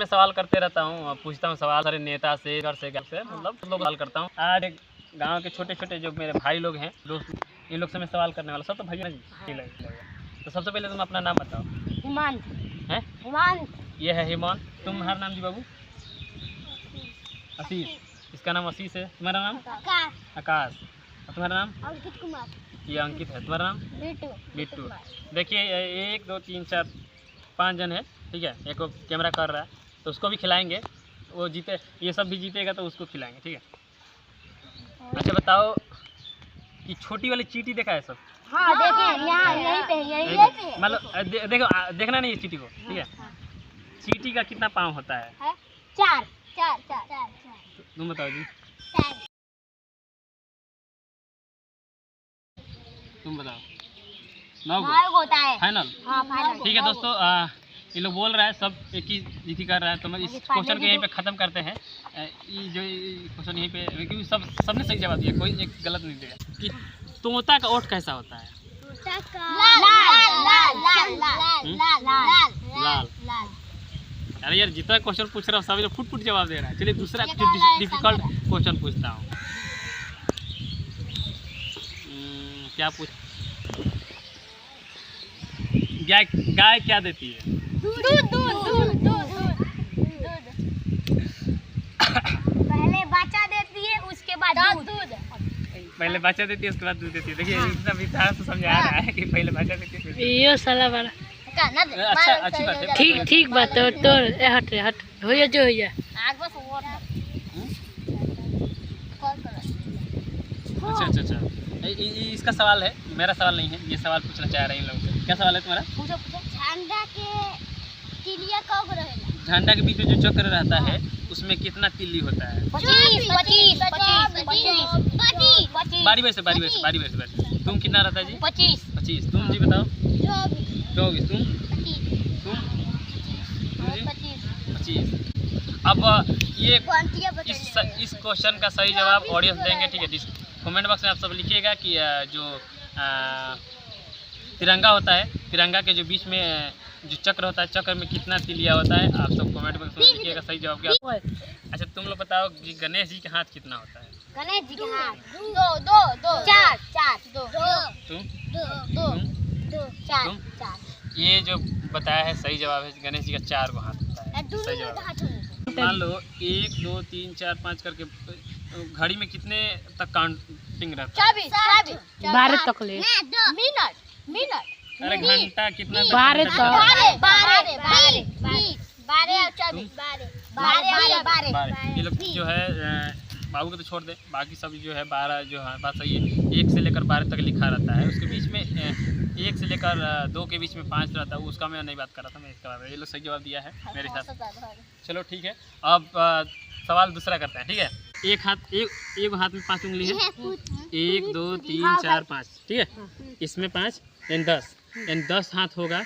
मैं सवाल करते रहता हूँ, पूछता हूँ सवाल सारे नेता से, घर से मतलब लोग सवाल करता हूँ। आज एक गांव के छोटे छोटे जो मेरे भाई लोग हैं, दोस्त, इन लोग से मैं सवाल करने वाला। सब तो भैया जी लगेगा। तो सबसे पहले तुम अपना नाम बताओ। हिमांत। हैं? हिमांत। ये है हिमांत। तुम्हारा नाम जी बाबू? आशीष। इसका नाम आशीष है। तुम्हारा नाम? आकाश। और तुम्हारा नाम? अंकित कुमार। ये अंकित है। तुम्हारा नाम? बिट्टू। बिट्टू। देखिए 1 2 3 4 5 जन है, ठीक है। एक कैमरा कर रहा है तो उसको भी खिलाएंगे, वो जीते, ये सब भी जीतेगा तो उसको खिलाएंगे, ठीक है। अच्छा बताओ कि छोटी वाली चींटी देखा है सब? हाँ देखिए, यहाँ यहीं पे मतलब देखो देखना नहीं है चींटी को, ठीक है। चींटी का कितना पाँव होता है? 4। तुम बताओ जी। तुम बताओ। 9 होता है। फाइनल? हाँ फाइनल। ठीक है दोस्तों, ये लोग बोल रहा है सब एक ही जीती कर रहा है, तो मैं इस क्वेश्चन को यहीं पे ख़त्म करते हैं। ये जो क्वेश्चन यहीं पे, क्योंकि सबने सही जवाब दिया, कोई एक गलत नहीं दिया। कि तोता का ओठ कैसा होता है? लाल। अरे यार जितना क्वेश्चन पूछ रहा हूँ सभी लोग फुट जवाब दे रहा है। चलिए दूसरा डिफिकल्ट क्वेश्चन पूछता हूँ। क्या पूछ, गाय क्या देती है? दूध। पहले बच्चा देती है, उसके बाद दूध। पहले बच्चा देती है, उसके बाद दूध देती है। देखिए इतना विस्तार से समझा रहा है कि पहले बच्चा देती है। ये साला बड़ा अच्छा, अच्छी बात है। ठीक बात है। तो हट होइए जो होइए। अच्छा इसका सवाल है, मेरा सवाल नहीं है। ये सवाल पूछना चाह रहे हैं इन लोगों से। क्या सवाल है तुम्हारा? झंडा के तिलिया कब रहेगा? झंडा के बीच में जो चक्र रहता है उसमें कितना तिल्ली होता है? 25। बारी वैसे तुम कितना रहता है जी? 25। तुम जी बताओ। 24। तुम जी? 25। अब ये इस क्वेश्चन का सही जवाब ऑडियंस देंगे, ठीक है। कमेंट बॉक्स में आप सब लिखिएगा कि जो तिरंगा होता है, तिरंगा के जो बीच में जो चक्र होता है, चक्र में कितना तिलिया होता है, आप सब कमेंट बॉक्स में लिखिएगा सही जवाब क्या। अच्छा तुम लोग बताओ कि गणेश जी के हाथ कितना होता है? गणेश जी के हाथ 2 4 तुम ये जो बताया है सही जवाब है, गणेश जी का 4 गो हाथ होता है, सही जवाब। मान लो 1 2 3 4 5 करके घड़ी में कितने तक काउंटिंग रहता है? 12 तक ले। मिनट। अरे घंटा कितना? 12 तक। 12। ये लोग जो है बाबू को तो छोड़ दे, बाकी सब जो है 12 जो है बात सही है। 1 से लेकर 12 तक लिखा रहता है, उसके बीच में 1 से लेकर 2 के बीच में 5 रहता है, उसका मैं नहीं बात कर रहा था, मैं इसका बात। ये लोग सही जवाब दिया है मेरे हिसाब से। चलो ठीक है, अब सवाल दूसरा करते हैं, ठीक है। एक हाथ में 5 उंगली है। 1 2 3 4 5, ठीक है। इसमें 5 यानी 10, यानी 10 हाथ होगा।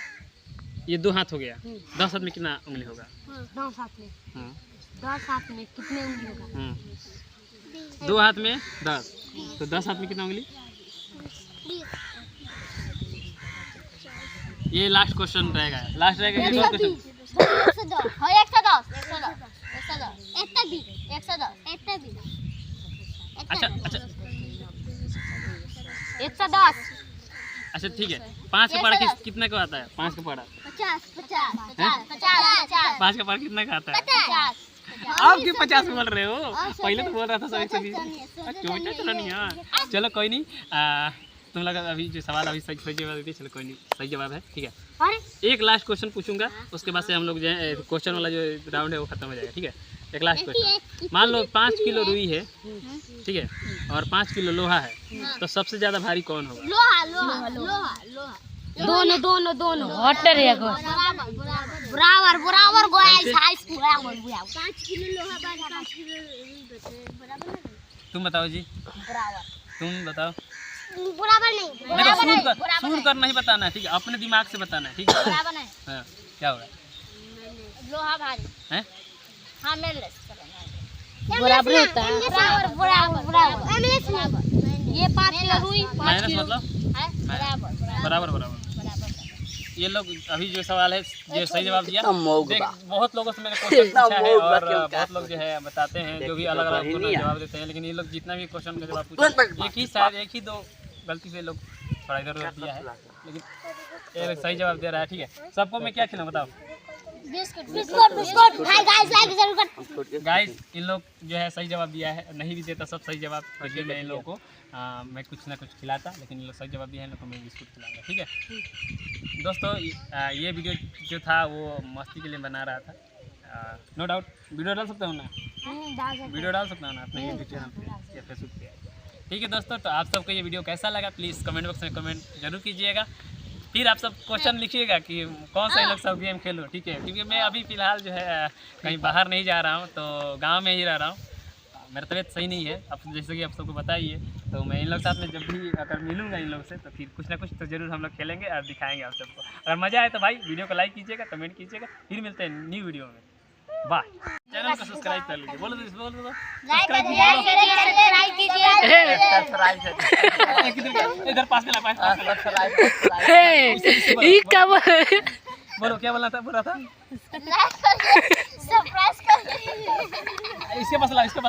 ये 2 हाथ हो गया। 10 हाथ में कितना उंगली होगा? 10 हाथ में कितने उंगली होगा? 2 हाथ में 10, तो 10 हाथ में कितना उंगली? ये लास्ट क्वेश्चन रहेगा, लास्ट रहेगा ये 2 क्वेश्चन। 110। अच्छा 110। अच्छा ठीक है। 5 का पढ़ा कितना का आता है? 5 का पढ़ा 50। 5 का पढ़ा कितना का आता है? आप क्यों 50 बोल रहे हो? पहले तो बोल रहा था 120। चलो नहीं, हाँ चलो कोई नहीं। तुम लोग अभी जो सवाल अभी सही जवाब देते, चलो कोई नहीं, सही जवाब है, ठीक है। एक लास्ट क्वेश्चन पूछूंगा, उसके बाद से हम लोग जो है क्वेश्चन वाला जो राउंड है वो खत्म हो जाएगा, ठीक है। एक लास्ट क्वेश्चन, मान लो 5 किलो रुई है, ठीक है, और 5 किलो लोहा है, तो सबसे ज्यादा भारी कौन होगा? लोहा। दोनों हटर है को बराबर गोया साइज पूरा 5 किलो लोहा 5 किलो बराबर। तुम बताओ जी। बराबर। तुम बताओ। बराबर नहीं, सूर कर नहीं बताना है, ठीक है। अपने दिमाग से बताना है, ठीक है। बराबर नहीं। हाँ क्या होगा? लोहा भारी है। हाँ मेरे बराबर होता है। बराबर। ये 5 किलो रुई, 5 माइनस किलो मतलब है बराबर। बराबर। ये लोग अभी जो सवाल है जो सही जवाब दिया, देख बहुत लोगों से मैंने क्वेश्चन पूछा है और बहुत लोग जो है बताते हैं जो भी अलग अलग जवाब देते हैं, लेकिन ये लोग जितना भी क्वेश्चन का जवाब पूछे एक ही शायद एक ही दो गलती से लोग थोड़ा इधर उधर दिया है, लेकिन ये सही जवाब दे रहा है। ठीक है, सबको मैं क्या खिलाऊं बताओ? गाइस इन लोग जो है सही जवाब दिया है, नहीं भी देता सब सही जवाब, फिर मैं इन लोगों को मैं कुछ ना कुछ खिलाता, लेकिन इन लोग सही जवाब दिया है, इन लोग को मैं बिस्कुट खिलाऊंगा। ठीक है दोस्तों, ये वीडियो जो था वो मस्ती के लिए बना रहा था। नो डाउट वीडियो डाल सकता हूँ ना, वीडियो डाल सकता हूँ ना अपने यूट्यूब चैनल पे या फेसबुक पे। ठीक है दोस्तों, तो आप सबको ये वीडियो कैसा लगा प्लीज़ कमेंट बॉक्स में कमेंट जरूर कीजिएगा। फिर आप सब क्वेश्चन लिखिएगा कि कौन सा इन लोग सब गेम खेलो। ठीक है, क्योंकि मैं अभी फ़िलहाल जो है कहीं बाहर नहीं जा रहा हूँ, तो गांव में ही रह रहा हूँ, मेरा तबीयत सही नहीं है। अब जैसे कि आप सबको बताइए, तो मैं इन लोग साथ में जब भी अगर मिलूँगा इन लोग से तो फिर कुछ ना कुछ तो ज़रूर हम लोग खेलेंगे और दिखाएंगे आप सबको। अगर मज़ा आए तो भाई वीडियो को लाइक कीजिएगा, कमेंट कीजिएगा। फिर मिलते हैं न्यू वीडियो में, बाय। चैनल को सब्सक्राइब कर लीजिए, बोलो बोलो इधर पास में बोलो क्या बोलना था, बोला था इसके पास ला, इसके पास